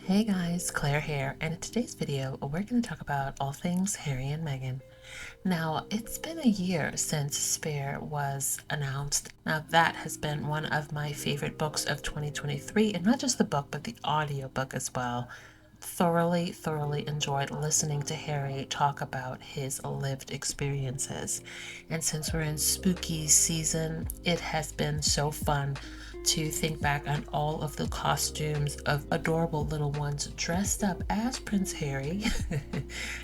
Hey guys, Claire here, and in today's video, we're going to talk about all things Harry and Meghan. Now, it's been a year since Spare was announced. Now, that has been one of my favorite books of 2023, and not just the book, but the audiobook as well. Thoroughly enjoyed listening to Harry talk about his lived experiences. And since we're in spooky season, it has been so fun to think back on all of the costumes of adorable little ones dressed up as Prince Harry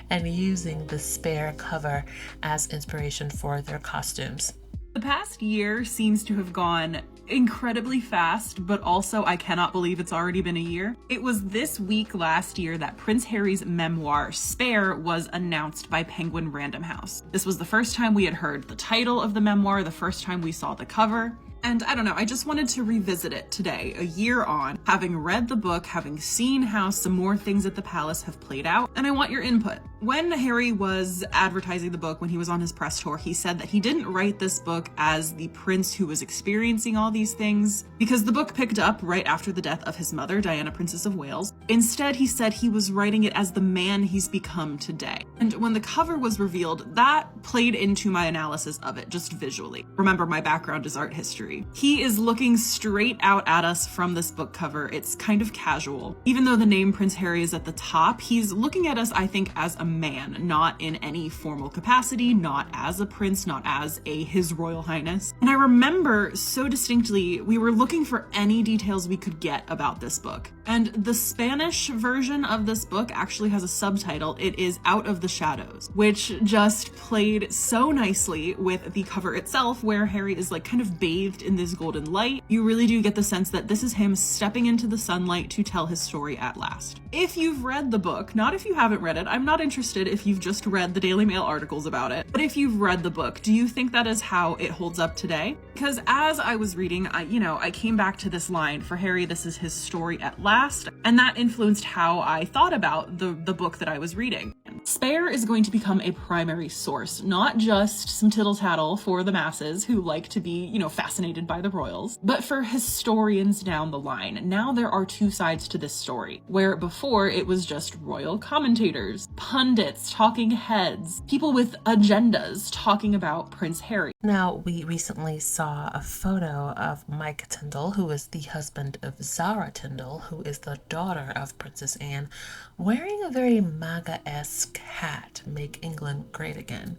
and using the Spare cover as inspiration for their costumes. The past year seems to have gone incredibly fast, but also I cannot believe it's already been a year. It was this week last year that Prince Harry's memoir, Spare, was announced by Penguin Random House. This was the first time we had heard the title of the memoir, the first time we saw the cover. And I don't know, I just wanted to revisit it today, a year on, having read the book, having seen how some more things at the palace have played out, and I want your input. When Harry was advertising the book, when he was on his press tour, he said that he didn't write this book as the prince who was experiencing all these things, because the book picked up right after the death of his mother, Diana, Princess of Wales. Instead, he said he was writing it as the man he's become today. And when the cover was revealed, that played into my analysis of it, just visually. Remember, my background is art history. He is looking straight out at us from this book cover. It's kind of casual. Even though the name Prince Harry is at the top, he's looking at us, I think, as a man, not in any formal capacity, not as a prince, not as a His Royal Highness. And I remember so distinctly, we were looking for any details we could get about this book. And the Spanish version of this book actually has a subtitle. It is Out of the Shadows, which just played so nicely with the cover itself, where Harry is like kind of bathed in this golden light. You really do get the sense that this is him stepping into the sunlight to tell his story at last. If you've read the book, not if you haven't read it, I'm not interested if you've just read the Daily Mail articles about it, but if you've read the book, do you think that is how it holds up today? Because as I was reading, I came back to this line, for Harry, this is his story at last, and that influenced how I thought about the book that I was reading. Spare is going to become a primary source, not just some tittle-tattle for the masses who like to be, fascinated by the royals, but for historians down the line. Now there are two sides to this story, where before it was just royal commentators, pundits, talking heads, people with agendas talking about Prince Harry. Now, we recently saw a photo of Mike Tyndall, who is the husband of Zara Tyndall, who is the daughter of Princess Anne, wearing a very MAGA-esque hat, Make England Great Again.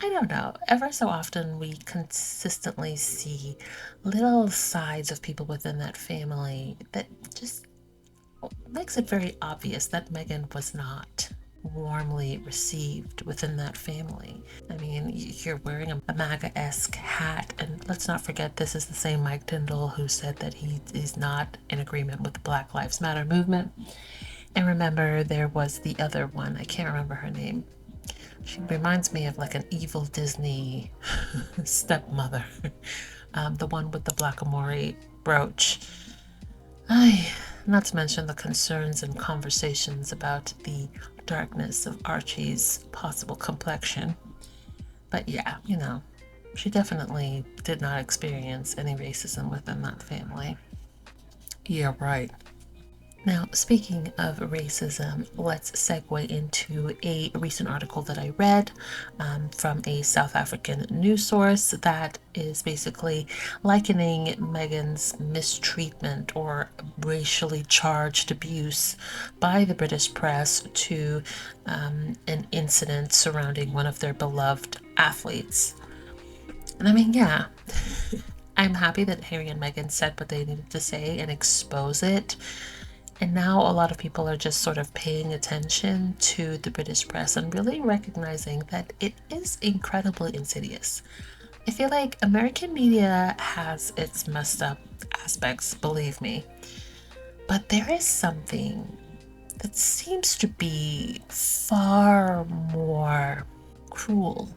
I don't know, ever so often we consistently see little sides of people within that family that just makes it very obvious that Meghan was not warmly received within that family. I mean, you're wearing a MAGA-esque hat, and let's not forget this is the same Mike Tyndall who said that he is not in agreement with the Black Lives Matter movement. And remember, there was the other one, I can't remember her name. She reminds me of like an evil Disney stepmother. The one with the blackamoor brooch. Not to mention the concerns and conversations about the darkness of Archie's possible complexion. But yeah, she definitely did not experience any racism within that family. Yeah, right. Now, speaking of racism, let's segue into a recent article that I read from a South African news source that is basically likening Meghan's mistreatment or racially charged abuse by the British press to an incident surrounding one of their beloved athletes. And I mean, yeah, I'm happy that Harry and Meghan said what they needed to say and expose it. And now a lot of people are just sort of paying attention to the British press and really recognizing that it is incredibly insidious. I feel like American media has its messed up aspects, believe me. But there is something that seems to be far more cruel.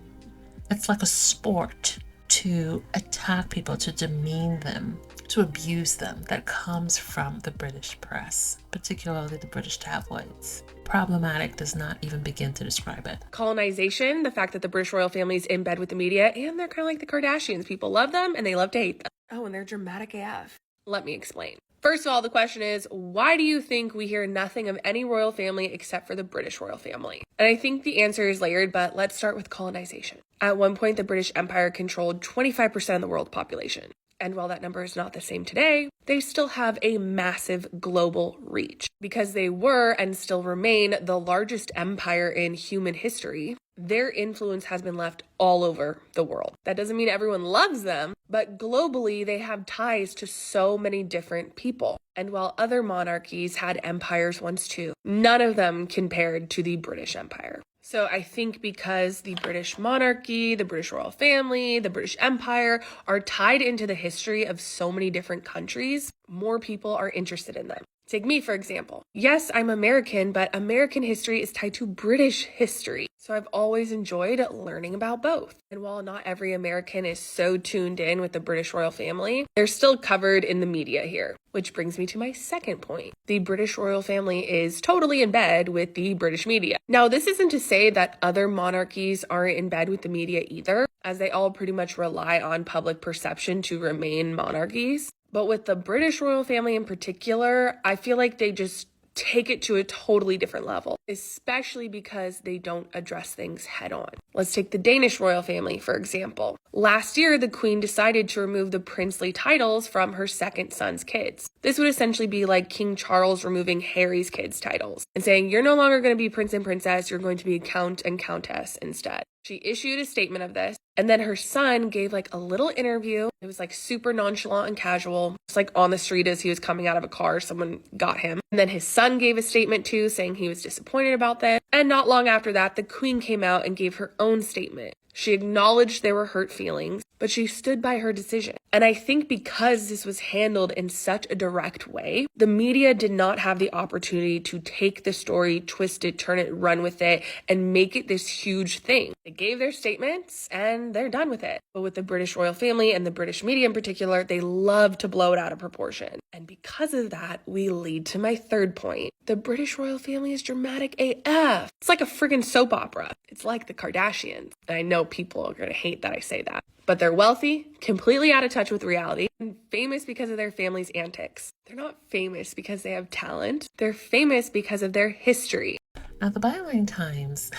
It's like a sport to attack people, to demean them, to abuse them, that comes from the British press, particularly the British tabloids. Problematic does not even begin to describe it. Colonization, the fact that the British royal family is in bed with the media, and they're kind of like the Kardashians. People love them and they love to hate them. Oh, and they're dramatic AF. Let me explain. First of all, the question is, why do you think we hear nothing of any royal family except for the British royal family? And I think the answer is layered, but let's start with colonization. At one point, the British Empire controlled 25% of the world population. And while that number is not the same today, they still have a massive global reach. Because they were and still remain the largest empire in human history, their influence has been left all over the world. That doesn't mean everyone loves them, but globally they have ties to so many different people. And while other monarchies had empires once too, none of them compared to the British Empire. So I think because the British monarchy, the British royal family, the British Empire are tied into the history of so many different countries, more people are interested in them. Take me, for example. Yes, I'm American, but American history is tied to British history. So I've always enjoyed learning about both. And while not every American is so tuned in with the British royal family, they're still covered in the media here. Which brings me to my second point. The British royal family is totally in bed with the British media. Now, this isn't to say that other monarchies aren't in bed with the media either, as they all pretty much rely on public perception to remain monarchies. But with the British royal family in particular, I feel like they just take it to a totally different level, especially because they don't address things head on. Let's take the Danish royal family, for example. Last year, the Queen decided to remove the princely titles from her second son's kids. This would essentially be like King Charles removing Harry's kids' titles and saying, you're no longer going to be prince and princess, you're going to be count and countess instead. She issued a statement of this, and then her son gave like a little interview. It was like super nonchalant and casual, just like on the street as he was coming out of a car, someone got him. And then his son gave a statement too, saying he was disappointed about this. And not long after that, the Queen came out and gave her own statement. She acknowledged there were hurt feelings, but she stood by her decision. And I think because this was handled in such a direct way, the media did not have the opportunity to take the story, twist it, turn it, run with it, and make it this huge thing. They gave their statements and they're done with it. But with the British royal family and the British media in particular, they love to blow it out of proportion. And because of that, we lead to my third point. The British royal family is dramatic AF. It's like a friggin' soap opera. It's like the Kardashians. And I know people are gonna hate that I say that. But they're wealthy, completely out of touch with reality, and famous because of their family's antics. They're not famous because they have talent. They're famous because of their history. Now, the Byline Times,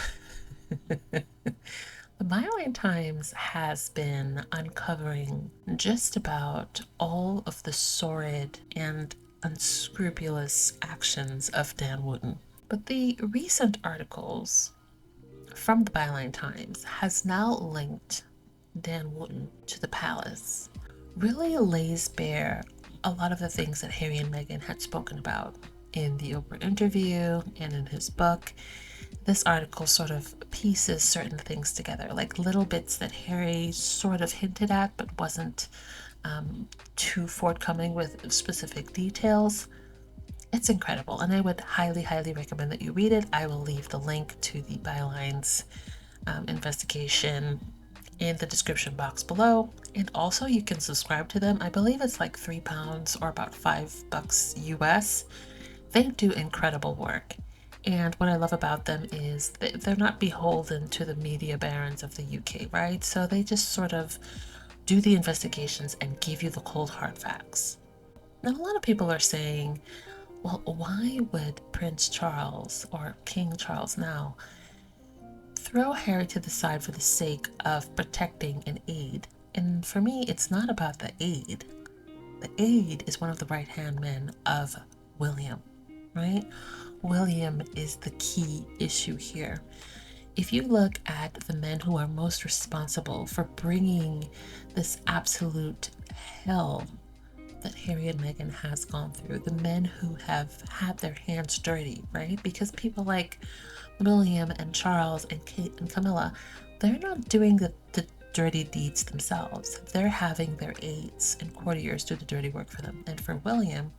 the Byline Times has been uncovering just about all of the sordid and unscrupulous actions of Dan Wootton. But the recent articles from the Byline Times has now linked Dan Wootton to the palace, really lays bare a lot of the things that Harry and Meghan had spoken about in the Oprah interview and in his book. This article sort of pieces certain things together, like little bits that Harry sort of hinted at but wasn't too forthcoming with specific details. It's incredible, and I would highly, highly recommend that you read it. I will leave the link to the Byline's investigation in the description box below, and also you can subscribe to them. I believe it's like £3 or about $5 US. They do incredible work, and what I love about them is they're not beholden to the media barons of the UK, right? So they just sort of do the investigations and give you the cold hard facts. Now, a lot of people are saying, well, why would Prince Charles, or King Charles now, throw Harry to the side for the sake of protecting an aide? And for me, it's not about the aide. The aide is one of the right-hand men of William, right? William is the key issue here. If you look at the men who are most responsible for bringing this absolute hell that Harry and Meghan has gone through, the men who have had their hands dirty, right? Because people like William and Charles and Kate and Camilla, they're not doing the dirty deeds themselves. They're having their aides and courtiers do the dirty work for them. And for William,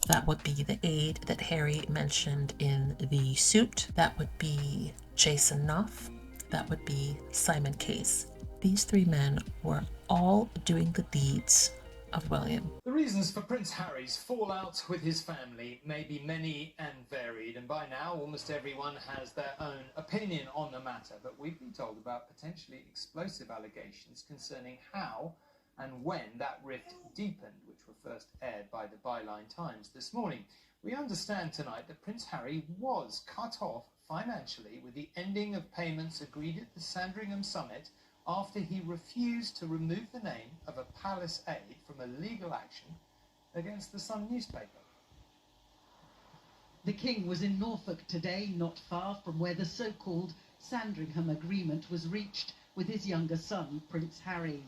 that would be the aide that Harry mentioned in the suit. That would be Jason Knopf. That would be Simon Case. These three men were all doing the deeds of William. The reasons for Prince Harry's fallout with his family may be many and varied, and by now almost everyone has their own opinion on the matter, but we've been told about potentially explosive allegations concerning how and when that rift deepened, which were first aired by the Byline Times this morning. We understand tonight that Prince Harry was cut off financially with the ending of payments agreed at the Sandringham summit after he refused to remove the name of a palace aide from a legal action against the Sun newspaper. The King was in Norfolk today, not far from where the so-called Sandringham Agreement was reached with his younger son, Prince Harry.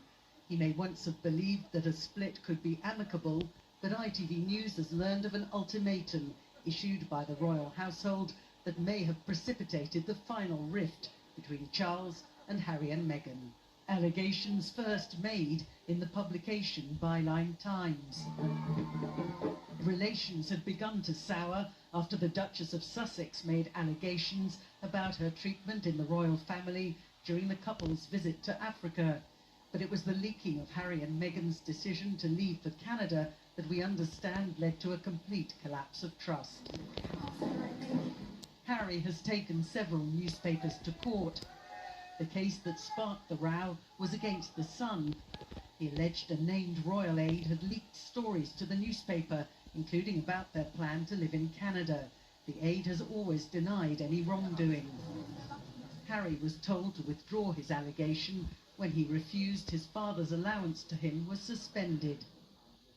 He may once have believed that a split could be amicable, but ITV News has learned of an ultimatum issued by the royal household that may have precipitated the final rift between Charles and Harry and Meghan. Allegations first made in the publication Byline Times. Relations had begun to sour after the Duchess of Sussex made allegations about her treatment in the royal family during the couple's visit to Africa. But it was the leaking of Harry and Meghan's decision to leave for Canada that we understand led to a complete collapse of trust. Harry has taken several newspapers to court. The case that sparked the row was against the Sun. He alleged a named royal aide had leaked stories to the newspaper, including about their plan to live in Canada. The aide has always denied any wrongdoing. Harry was told to withdraw his allegation when he refused his father's allowance to him was suspended.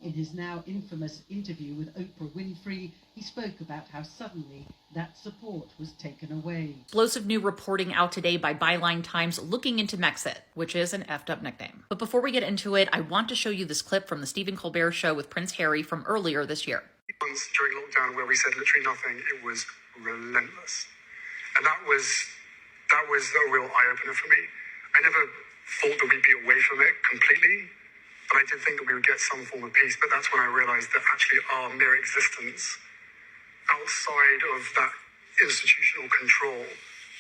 In his now infamous interview with Oprah Winfrey, he spoke about how suddenly that support was taken away. Explosive new reporting out today by Byline Times looking into Mexit, which is an effed up nickname. But before we get into it, I want to show you this clip from the Stephen Colbert Show with Prince Harry from earlier this year. Once during lockdown where we said literally nothing, it was relentless. And that was a real eye-opener for me. I never thought that we'd be away from it completely, but I did think that we would get some form of peace. But that's when I realized that actually our mere existence outside of that institutional control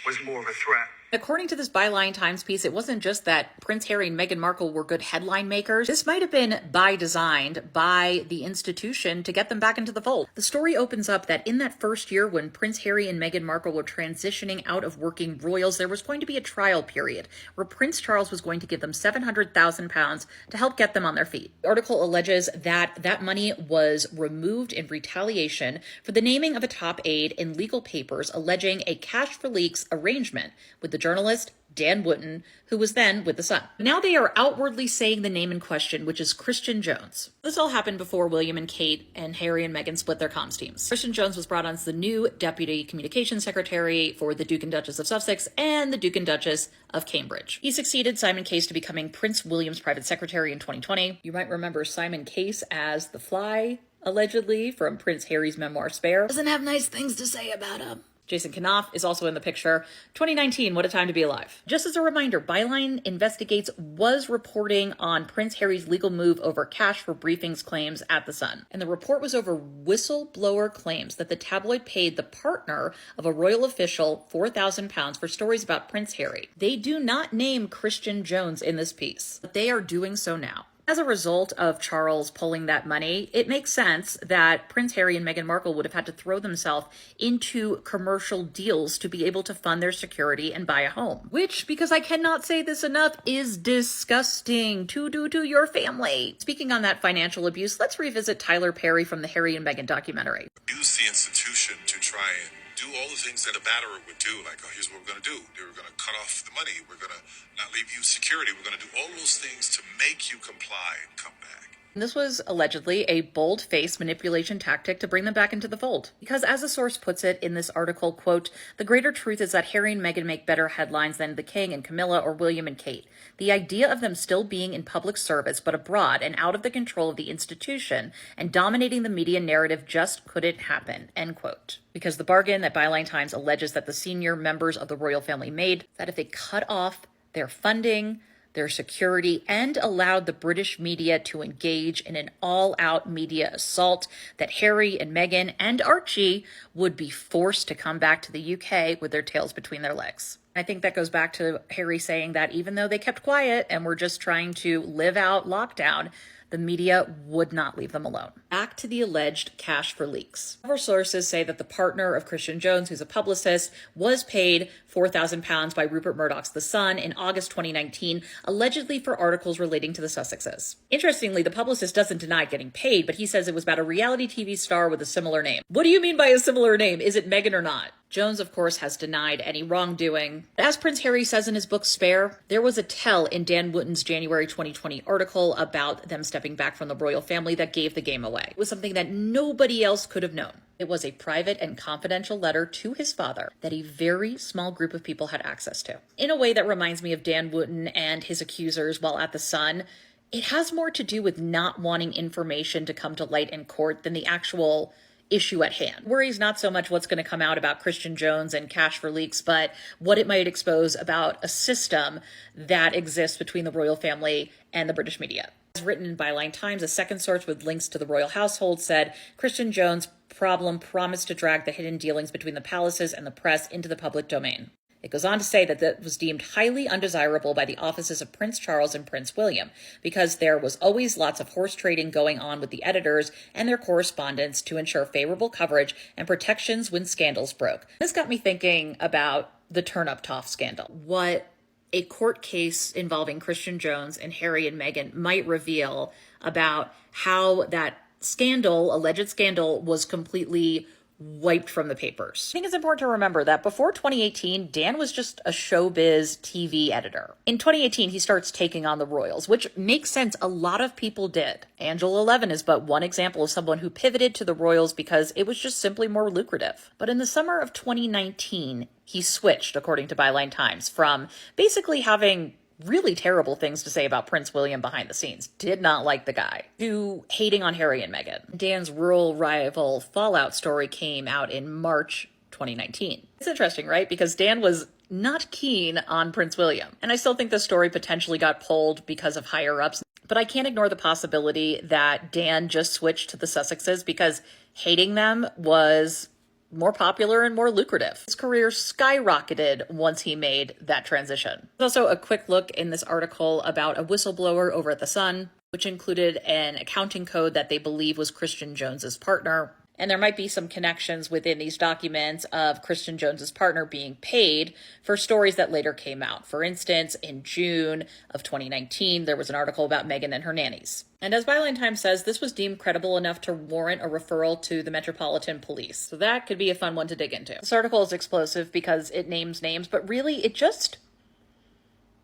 was more of a threat. According to this Byline Times piece, it wasn't just that Prince Harry and Meghan Markle were good headline makers. This might have been by design by the institution to get them back into the fold. The story opens up that in that first year when Prince Harry and Meghan Markle were transitioning out of working royals, there was going to be a trial period where Prince Charles was going to give them £700,000 to help get them on their feet. The article alleges that that money was removed in retaliation for the naming of a top aide in legal papers alleging a cash for leaks arrangement with the journalist Dan Wootton, who was then with The Sun. Now they are outwardly saying the name in question, which is Christian Jones. This all happened before William and Kate and Harry and Meghan split their comms teams. Christian Jones was brought on as the new Deputy Communications Secretary for the Duke and Duchess of Sussex and the Duke and Duchess of Cambridge. He succeeded Simon Case to becoming Prince William's private secretary in 2020. You might remember Simon Case as the Fly, allegedly, from Prince Harry's memoir Spare. Doesn't have nice things to say about him. Jason Knopf is also in the picture. 2019, what a time to be alive. Just as a reminder, Byline Investigates was reporting on Prince Harry's legal move over cash for briefings claims at The Sun. And the report was over whistleblower claims that the tabloid paid the partner of a royal official £4,000 for stories about Prince Harry. They do not name Christian Jones in this piece, but they are doing so now. As a result of Charles pulling that money, it makes sense that Prince Harry and Meghan Markle would have had to throw themselves into commercial deals to be able to fund their security and buy a home. Which, because I cannot say this enough, is disgusting to do to your family. Speaking on that financial abuse, let's revisit Tyler Perry from the Harry and Meghan documentary. Use the institution to try and do all the things that a batterer would do, like, oh, here's what we're going to do. We're going to cut off the money. We're going to not leave you security. We're going to do all those things to make you comply and come back. This was allegedly a bold-faced manipulation tactic to bring them back into the fold. Because as a source puts it in this article, quote, the greater truth is that Harry and Meghan make better headlines than the King and Camilla or William and Kate. The idea of them still being in public service but abroad and out of the control of the institution and dominating the media narrative just couldn't happen, end quote. Because the bargain that Byline Times alleges that the senior members of the royal family made, that if they cut off their funding, their security, and allowed the British media to engage in an all-out media assault, that Harry and Meghan and Archie would be forced to come back to the UK with their tails between their legs. I think that goes back to Harry saying that even though they kept quiet and were just trying to live out lockdown, The media would not leave them alone. Back to the alleged cash for leaks. Several sources say that the partner of Christian Jones, who's a publicist, was paid £4,000 by Rupert Murdoch's The Sun in August 2019, allegedly for articles relating to the Sussexes. Interestingly, the publicist doesn't deny getting paid, but he says it was about a reality TV star with a similar name. What do you mean by a similar name? Is it Meghan or not? Jones, of course, has denied any wrongdoing. As Prince Harry says in his book Spare, there was a tell in Dan Wootton's January 2020 article about them stepping back from the royal family that gave the game away. It was something that nobody else could have known. It was a private and confidential letter to his father that a very small group of people had access to. In a way that reminds me of Dan Wootton and his accusers while at The Sun, it has more to do with not wanting information to come to light in court than the actual issue at hand. Worries not so much what's going to come out about Christian Jones and cash for leaks, but what it might expose about a system that exists between the royal family and the British media. As written in Byline Times, a second source with links to the royal household said Christian Jones' problem promised to drag the hidden dealings between the palaces and the press into the public domain. It goes on to say that that was deemed highly undesirable by the offices of Prince Charles and Prince William, because there was always lots of horse trading going on with the editors and their correspondents to ensure favorable coverage and protections when scandals broke. This got me thinking about the Turn-Up-Toff scandal. What a court case involving Christian Jones and Harry and Meghan might reveal about how that scandal, alleged scandal, was completely wiped from the papers. I think it's important to remember that before 2018, Dan was just a showbiz TV editor. In 2018, he starts taking on the royals, which makes sense. A lot of people did. Angela Levin is but one example of someone who pivoted to the royals because it was just simply more lucrative. But in the summer of 2019, he switched, according to Byline Times, from basically having really terrible things to say about Prince William behind the scenes, did not like the guy, to hating on Harry and Meghan. Dan's rural rival fallout story came out in March 2019. It's interesting, right? Because Dan was not keen on Prince William. And I still think the story potentially got pulled because of higher-ups. But I can't ignore the possibility that Dan just switched to the Sussexes because hating them was more popular and more lucrative. His career skyrocketed once he made that transition. There's also a quick look in this article about a whistleblower over at The Sun, which included an accounting code that they believe was Christian Jones's partner. And there might be some connections within these documents of Christian Jones's partner being paid for stories that later came out. For instance, in June of 2019, there was an article about Meghan and her nannies. And as Byline Times says, this was deemed credible enough to warrant a referral to the Metropolitan Police. So that could be a fun one to dig into. This article is explosive because it names names, but really it just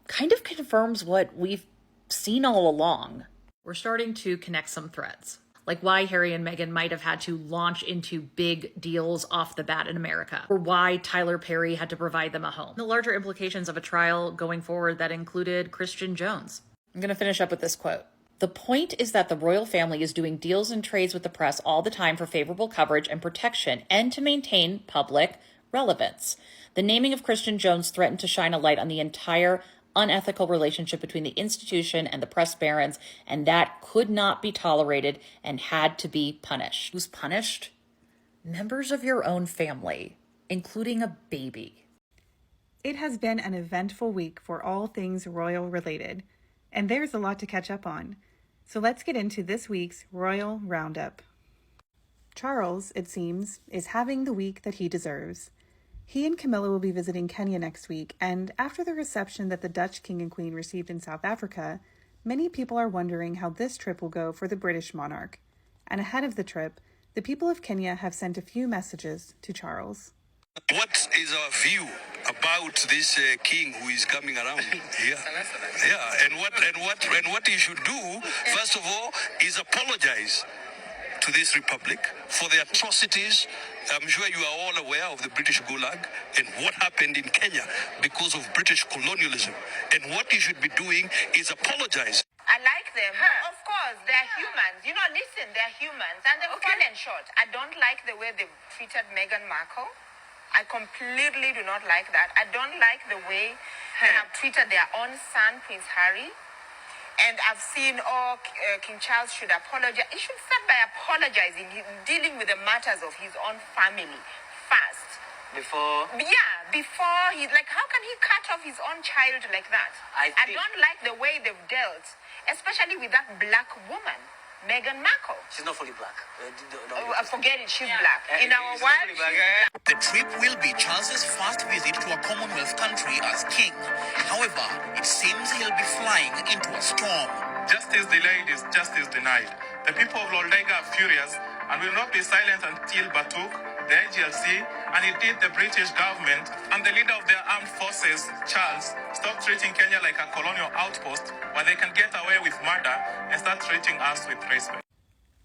kind of confirms what we've seen all along. We're starting to connect some threads, like why Harry and Meghan might have had to launch into big deals off the bat in America, or why Tyler Perry had to provide them a home. The larger implications of a trial going forward that included Christian Jones. I'm going to finish up with this quote. The point is that the royal family is doing deals and trades with the press all the time for favorable coverage and protection and to maintain public relevance. The naming of Christian Jones threatened to shine a light on the entire unethical relationship between the institution and the press barons, and that could not be tolerated and had to be punished. Who's punished? Members of your own family, including a baby. It has been an eventful week for all things royal related, and there's a lot to catch up on. So let's get into this week's Royal Roundup. Charles, it seems, is having the week that he deserves. He and Camilla will be visiting Kenya next week, and after the reception that the Dutch King and Queen received in South Africa, many people are wondering how this trip will go for the British monarch. And ahead of the trip, the people of Kenya have sent a few messages to Charles. What is our view about this king who is coming around here? Yeah, and what he should do, first of all, is apologize to this republic for the atrocities. I'm sure you are all aware of the British Gulag and what happened in Kenya because of British colonialism. And what he should be doing is apologize. I like them. Of course, they're humans. You know, listen, they're humans. And they've fallen short. I don't like the way they've treated Meghan Markle. I completely do not like that. I don't like the way they have treated their own son, Prince Harry. And I've seen, King Charles should apologize. He should start by apologizing, dealing with the matters of his own family first. Before Before he, like, how can he cut off his own child like that? I don't like the way they've dealt, especially with that black woman, Meghan Markle. she's not fully black. Forget it, she's black. In our world, she's black. The trip will be Charles's first visit to a Commonwealth country as king. However, it seems he'll be flying into a storm. Justice delayed is justice denied. The people of Lollega are furious and will not be silent until Batuk, the IGLC, and indeed the British government and the leader of their armed forces, Charles, stop treating Kenya like a colonial outpost where they can get away with murder and start treating us with respect.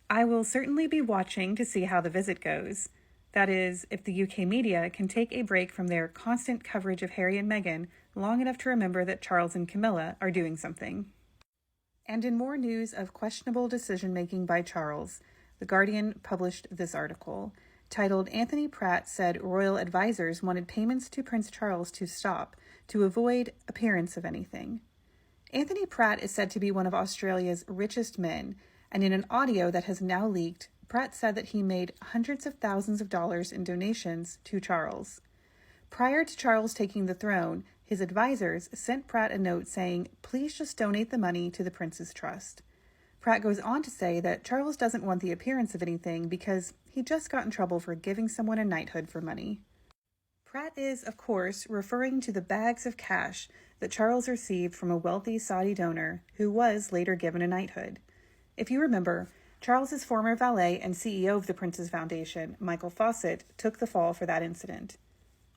I will certainly be watching to see how the visit goes. That is, if the UK media can take a break from their constant coverage of Harry and Meghan long enough to remember that Charles and Camilla are doing something. And in more news of questionable decision-making by Charles, The Guardian published this article, titled "Anthony Pratt Said Royal Advisors Wanted Payments to Prince Charles to Stop to Avoid Appearance of Anything." Anthony Pratt is said to be one of Australia's richest men, and in an audio that has now leaked, Pratt said that he made hundreds of thousands of dollars in donations to Charles. Prior to Charles taking the throne, his advisors sent Pratt a note saying, "Please just donate the money to the Prince's Trust." Pratt goes on to say that Charles doesn't want the appearance of anything because he just got in trouble for giving someone a knighthood for money. Pratt is, of course, referring to the bags of cash that Charles received from a wealthy Saudi donor who was later given a knighthood. If you remember, Charles's former valet and CEO of the Prince's Foundation, Michael Fawcett, took the fall for that incident.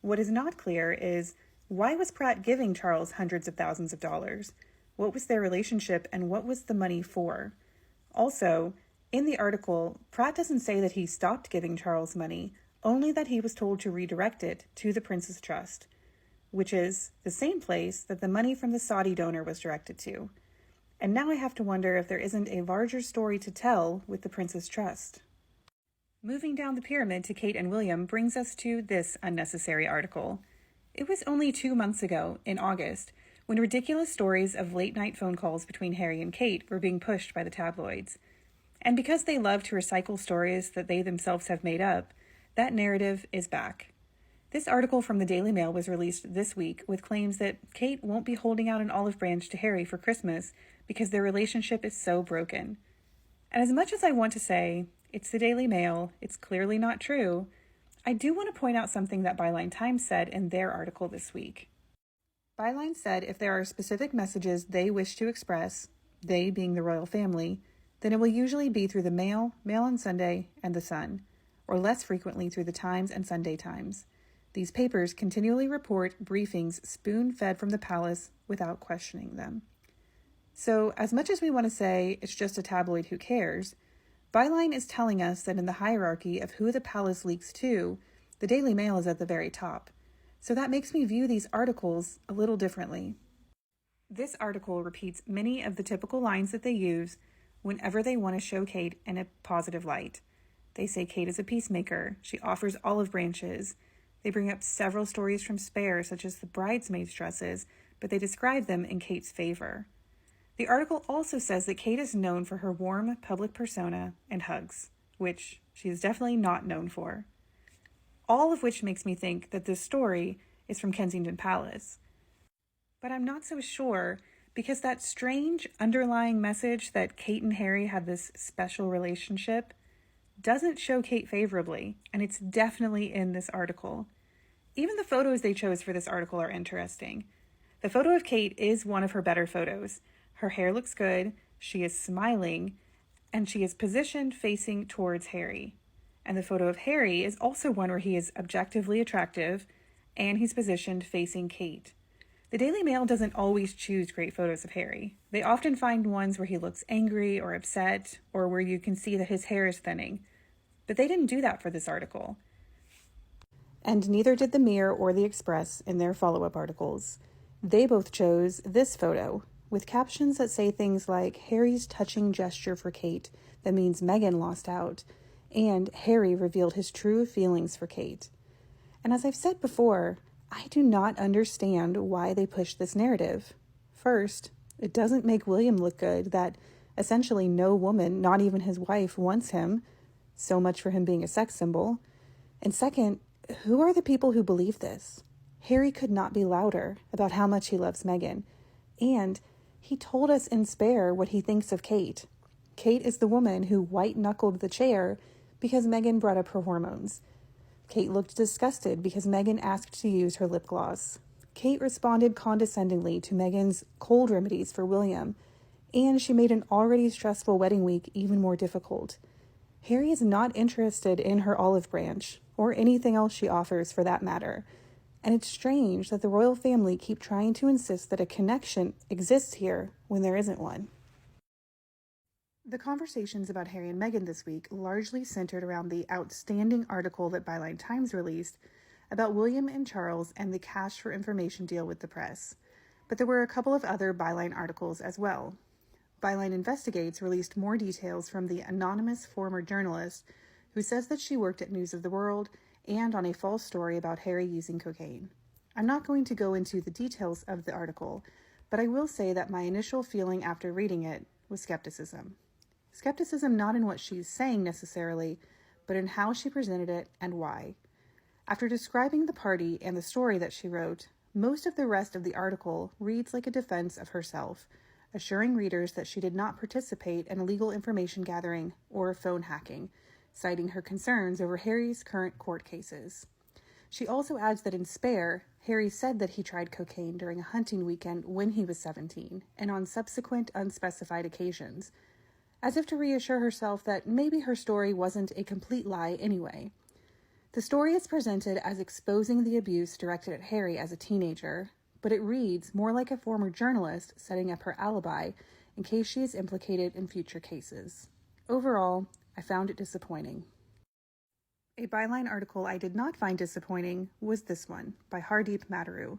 What is not clear is, why was Pratt giving Charles hundreds of thousands of dollars? What was their relationship and what was the money for? Also, in the article, Pratt doesn't say that he stopped giving Charles money, only that he was told to redirect it to the Prince's Trust, which is the same place that the money from the Saudi donor was directed to. And now I have to wonder if there isn't a larger story to tell with the Prince's Trust. Moving down the pyramid to Kate and William brings us to this unnecessary article. It was only 2 months ago, in August, when ridiculous stories of late-night phone calls between Harry and Kate were being pushed by the tabloids. And because they love to recycle stories that they themselves have made up, that narrative is back. This article from the Daily Mail was released this week with claims that Kate won't be holding out an olive branch to Harry for Christmas because their relationship is so broken. And as much as I want to say, it's the Daily Mail, it's clearly not true, I do want to point out something that Byline Times said in their article this week. Byline said if there are specific messages they wish to express, they being the royal family, then it will usually be through the Mail, Mail on Sunday, and The Sun, or less frequently through the Times and Sunday Times. These papers continually report briefings spoon-fed from the palace without questioning them. So, as much as we want to say it's just a tabloid, who cares, Byline is telling us that in the hierarchy of who the palace leaks to, the Daily Mail is at the very top. So that makes me view these articles a little differently. This article repeats many of the typical lines that they use whenever they want to show Kate in a positive light. They say Kate is a peacemaker. She offers olive branches. They bring up several stories from Spare, such as the bridesmaids' dresses, but they describe them in Kate's favor. The article also says that Kate is known for her warm public persona and hugs, which she is definitely not known for. All of which makes me think that this story is from Kensington Palace. But I'm not so sure, because that strange underlying message that Kate and Harry had this special relationship doesn't show Kate favorably, and it's definitely in this article. Even the photos they chose for this article are interesting. The photo of Kate is one of her better photos. Her hair looks good, she is smiling, and she is positioned facing towards Harry. And the photo of Harry is also one where he is objectively attractive, and he's positioned facing Kate. The Daily Mail doesn't always choose great photos of Harry. They often find ones where he looks angry or upset, or where you can see that his hair is thinning. But they didn't do that for this article. And neither did the Mirror or the Express in their follow-up articles. They both chose this photo, with captions that say things like Harry's touching gesture for Kate that means Meghan lost out, and Harry revealed his true feelings for Kate. And as I've said before, I do not understand why they push this narrative. First, it doesn't make William look good that essentially no woman, not even his wife, wants him. So much for him being a sex symbol. And second, who are the people who believe this? Harry could not be louder about how much he loves Meghan. And he told us in Spare what he thinks of Kate. Kate is the woman who white-knuckled the chair because Meghan brought up her hormones. Kate looked disgusted because Meghan asked to use her lip gloss. Kate responded condescendingly to Meghan's cold remedies for William, and she made an already stressful wedding week even more difficult. Harry is not interested in her olive branch, or anything else she offers for that matter, and it's strange that the royal family keep trying to insist that a connection exists here when there isn't one. The conversations about Harry and Meghan this week largely centered around the outstanding article that Byline Times released about William and Charles and the cash for information deal with the press. But there were a couple of other Byline articles as well. Byline Investigates released more details from the anonymous former journalist who says that she worked at News of the World and on a false story about Harry using cocaine. I'm not going to go into the details of the article, but I will say that my initial feeling after reading it was skepticism. Skepticism not in what she's saying necessarily, but in how she presented it and why. After describing the party and the story that she wrote, most of the rest of the article reads like a defense of herself, assuring readers that she did not participate in illegal information gathering or phone hacking, citing her concerns over Harry's current court cases. She also adds that in Spare, Harry said that he tried cocaine during a hunting weekend when he was 17 and on subsequent unspecified occasions, as if to reassure herself that maybe her story wasn't a complete lie anyway. The story is presented as exposing the abuse directed at Harry as a teenager, but it reads more like a former journalist setting up her alibi in case she is implicated in future cases. Overall, I found it disappointing. A Byline article I did not find disappointing was this one, by Hardeep Mataru.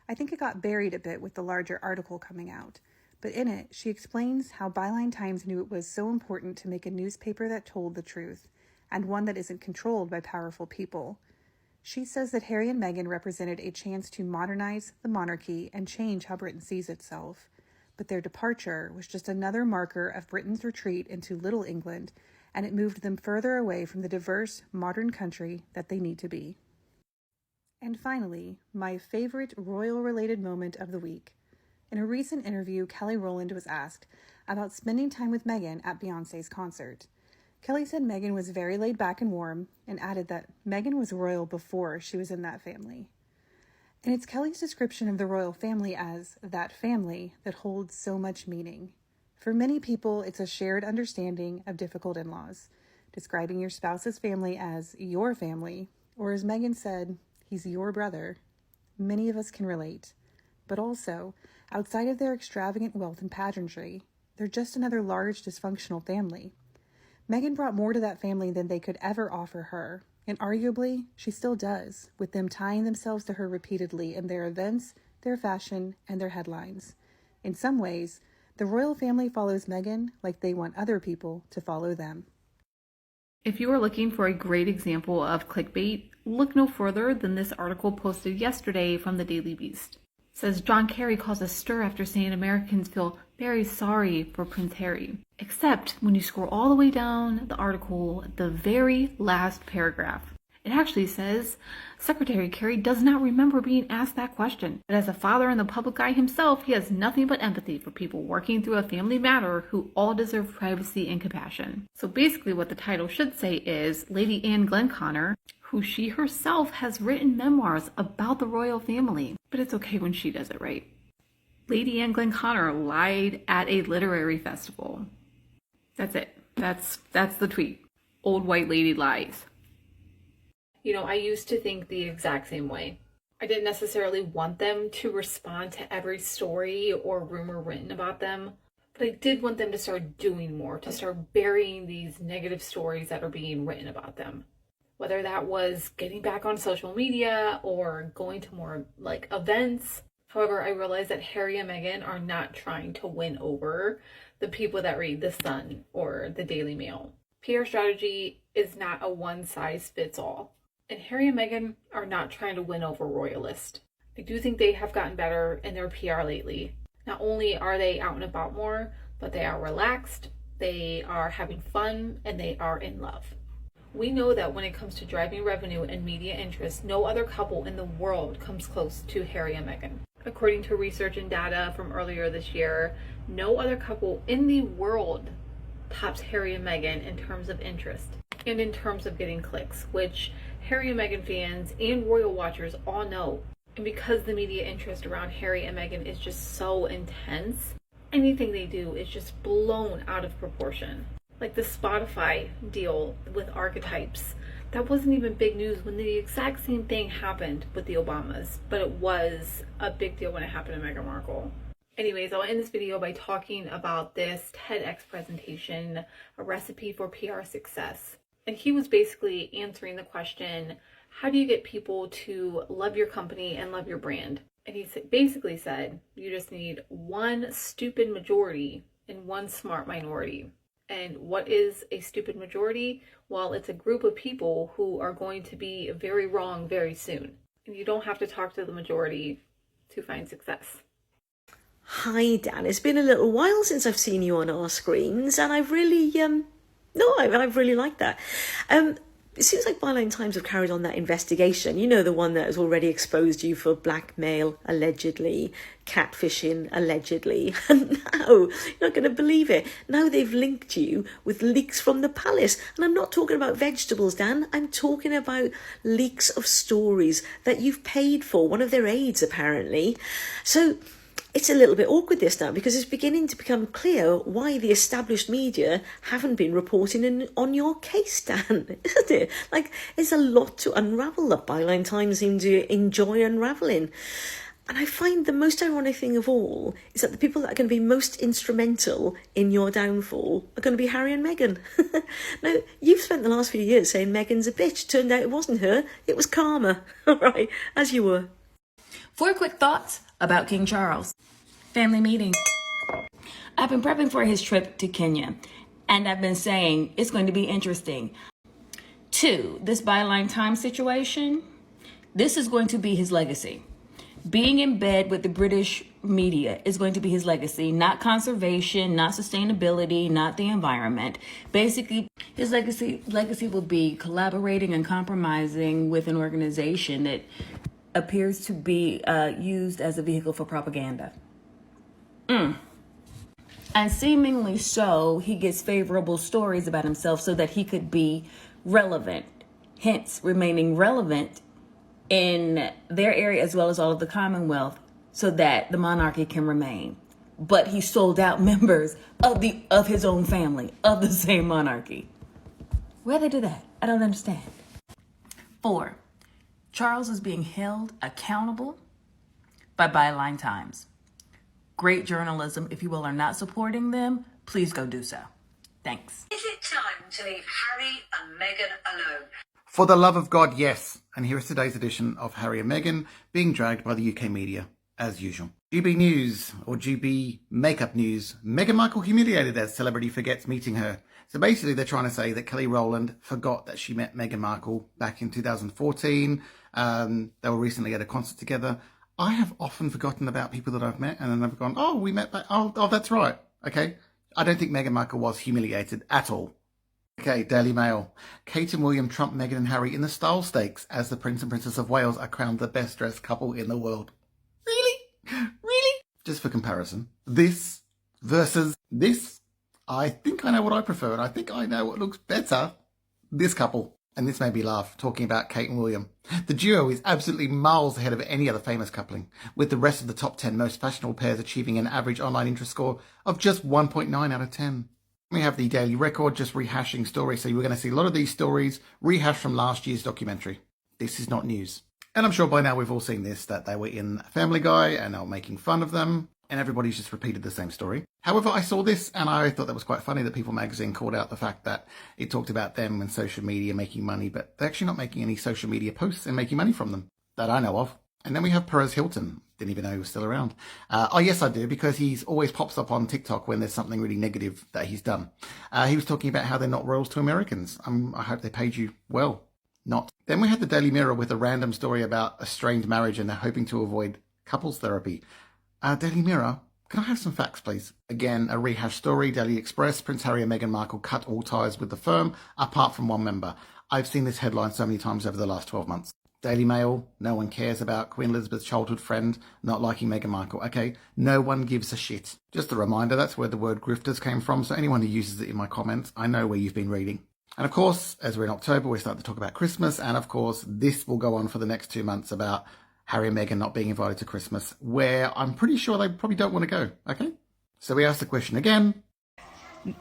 I think it got buried a bit with the larger article coming out, but in it, she explains how Byline Times knew it was so important to make a newspaper that told the truth, and one that isn't controlled by powerful people. She says that Harry and Meghan represented a chance to modernize the monarchy and change how Britain sees itself, but their departure was just another marker of Britain's retreat into Little England, and it moved them further away from the diverse, modern country that they need to be. And finally, my favorite royal-related moment of the week. In a recent interview, Kelly Rowland was asked about spending time with Meghan at Beyoncé's concert. Kelly said Meghan was very laid back and warm, and added that Meghan was royal before she was in that family. And it's Kelly's description of the royal family as that family that holds so much meaning. For many people, it's a shared understanding of difficult in-laws, describing your spouse's family as your family, or as Meghan said, he's your brother. Many of us can relate. But also, outside of their extravagant wealth and pageantry, they're just another large dysfunctional family. Meghan brought more to that family than they could ever offer her, and arguably, she still does, with them tying themselves to her repeatedly in their events, their fashion, and their headlines. In some ways, the royal family follows Meghan like they want other people to follow them. If you are looking for a great example of clickbait, look no further than this article posted yesterday from the Daily Beast. It says John Kerry caused a stir after saying Americans feel very sorry for Prince Harry. Except when you scroll all the way down the article, the very last paragraph. It actually says, Secretary Kerry does not remember being asked that question, but as a father in the public eye himself, he has nothing but empathy for people working through a family matter who all deserve privacy and compassion. So basically what the title should say is, Lady Anne Glenconner, who she herself has written memoirs about the royal family, but it's okay when she does it right. Lady Anne Glenconner lied at a literary festival. That's it. That's the tweet. Old white lady lies. You know, I used to think the exact same way. I didn't necessarily want them to respond to every story or rumor written about them, but I did want them to start doing more, to start burying these negative stories that are being written about them. Whether that was getting back on social media or going to more like events. However, I realized that Harry and Meghan are not trying to win over the people that read The Sun or the Daily Mail. PR strategy is not a one-size-fits-all. And Harry and Meghan are not trying to win over royalists. I do think they have gotten better in their PR lately. Not only are they out and about more, but they are relaxed, they are having fun, and they are in love. We know that when it comes to driving revenue and media interest, no other couple in the world comes close to Harry and Meghan. According to research and data from earlier this year, no other couple in the world tops Harry and Meghan in terms of interest and in terms of getting clicks, which Harry and Meghan fans and royal watchers all know. And because the media interest around Harry and Meghan is just so intense, anything they do is just blown out of proportion. Like the Spotify deal with Archetypes. That wasn't even big news when the exact same thing happened with the Obamas, but it was a big deal when it happened to Meghan Markle. Anyways, I'll end this video by talking about this TEDx presentation, A Recipe for PR Success. And he was basically answering the question, how do you get people to love your company and love your brand? And he basically said, you just need one stupid majority and one smart minority. And what is a stupid majority? Well, it's a group of people who are going to be very wrong very soon. And you don't have to talk to the majority to find success. Hi Dan, it's been a little while since I've seen you on our screens, and I've really, I've really liked that. It seems like Byline Times have carried on that investigation. You know, the one that has already exposed you for blackmail, allegedly, catfishing, allegedly. And now, you're not going to believe it, now they've linked you with leaks from the palace. And I'm not talking about vegetables, Dan. I'm talking about leaks of stories that you've paid for, one of their aides, apparently. So it's a little bit awkward this now, because it's beginning to become clear why the established media haven't been reporting on your case, Dan, isn't it? Like, there's a lot to unravel that Byline Times seem to enjoy unravelling. And I find the most ironic thing of all is that the people that are going to be most instrumental in your downfall are going to be Harry and Meghan. Now, you've spent the last few years saying Meghan's a bitch. Turned out it wasn't her, it was karma. All right, as you were. 4 quick thoughts about King Charles. Family meeting. I've been prepping for his trip to Kenya, and I've been saying it's going to be interesting. 2, this Byline Times situation, this is going to be his legacy. Being in bed with the British media is going to be his legacy, not conservation, not sustainability, not the environment. Basically, his legacy will be collaborating and compromising with an organization that appears to be used as a vehicle for propaganda. And seemingly so, he gets favorable stories about himself so that he could be relevant, hence remaining relevant in their area as well as all of the Commonwealth, so that the monarchy can remain. But he sold out members of his own family, of the same monarchy. Where'd they do that? I don't understand. 4, Charles is being held accountable by Byline Times. Great journalism. If you all are not supporting them, please go do so. Thanks. Is it time to leave Harry and Meghan alone? For the love of God, yes. And here is today's edition of Harry and Meghan being dragged by the UK media, as usual. GB News, or GB Makeup News. Meghan Markle humiliated as celebrity forgets meeting her. So basically they're trying to say that Kelly Rowland forgot that she met Meghan Markle back in 2014. They were recently at a concert together. I have often forgotten about people that I've met, and then I've gone, oh, we met back. Oh, that's right. Okay. I don't think Meghan Markle was humiliated at all. Okay, Daily Mail. Kate and William trump Meghan and Harry in the style stakes as the Prince and Princess of Wales are crowned the best dressed couple in the world. Really? Really? Just for comparison, this versus this, I think I know what I prefer, and I think I know what looks better. This couple. And this made me laugh, talking about Kate and William. The duo is absolutely miles ahead of any other famous coupling, with the rest of the top 10 most fashionable pairs achieving an average online interest score of just 1.9 out of 10. We have the Daily Record just rehashing stories, so you're going to see a lot of these stories rehashed from last year's documentary. This is not news. And I'm sure by now we've all seen this, that they were in Family Guy and they were making fun of them, and everybody's just repeated the same story. However, I saw this and I thought that was quite funny that People magazine called out the fact that it talked about them and social media making money, but they're actually not making any social media posts and making money from them that I know of. And then we have Perez Hilton. Didn't even know he was still around. Oh, yes, I do, because he's always pops up on TikTok when there's something really negative that he's done. He was talking about how they're not royals to Americans. I hope they paid you well. Not. Then we had the Daily Mirror with a random story about a strained marriage and they're hoping to avoid couples therapy. Daily Mirror, can I have some facts, please? Again, a rehash story. Daily Express, Prince Harry and Meghan Markle cut all ties with the firm, apart from one member. I've seen this headline so many times over the last 12 months. Daily Mail, no one cares about Queen Elizabeth's childhood friend not liking Meghan Markle. Okay, no one gives a shit. Just a reminder, that's where the word grifters came from, so anyone who uses it in my comments, I know where you've been reading. And of course, as we're in October, we start to talk about Christmas, and of course, this will go on for the next 2 months about Harry and Meghan not being invited to Christmas, where I'm pretty sure they probably don't want to go, okay? So we ask the question again.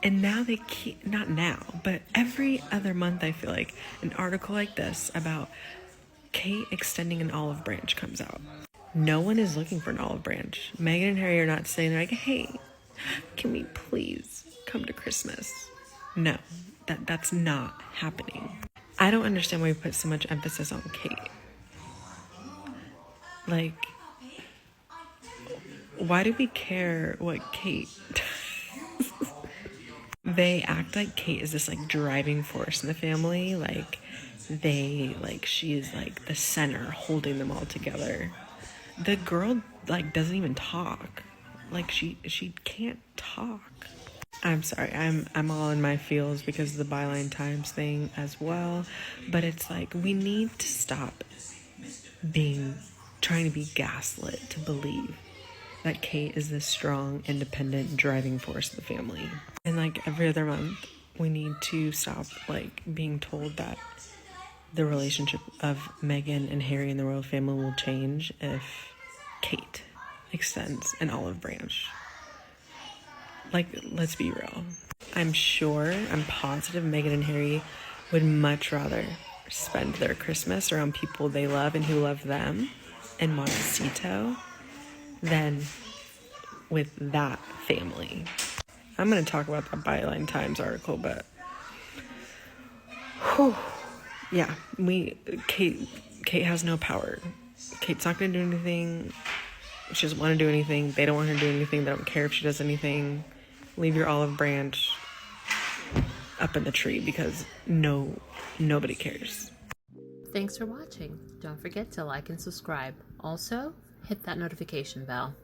And now they keep, not now, but every other month I feel like an article like this about Kate extending an olive branch comes out. No one is looking for an olive branch. Meghan and Harry are not saying like, hey, can we please come to Christmas? No, that's not happening. I don't understand why we put so much emphasis on Kate. Like, why do we care what Kate does? They act like Kate is this like driving force in the family, she is like the center holding them all together. The girl like doesn't even talk. Like she can't talk. I'm sorry, I'm all in my feels because of the Byline Times thing as well, but it's like we need to stop trying to be gaslit to believe that Kate is this strong, independent, driving force of the family. And like every other month, we need to stop like being told that the relationship of Meghan and Harry and the royal family will change if Kate extends an olive branch. Like, let's be real. I'm positive Meghan and Harry would much rather spend their Christmas around people they love and who love them in Montecito than with that family. I'm going to talk about that Byline Times article, but yeah, Kate has no power. Kate's not going to do anything. She doesn't want to do anything. They don't want her to do anything. They don't care if she does anything. Leave your olive branch up in the tree because nobody cares. Thanks for watching. Don't forget to like and subscribe. Also, hit that notification bell.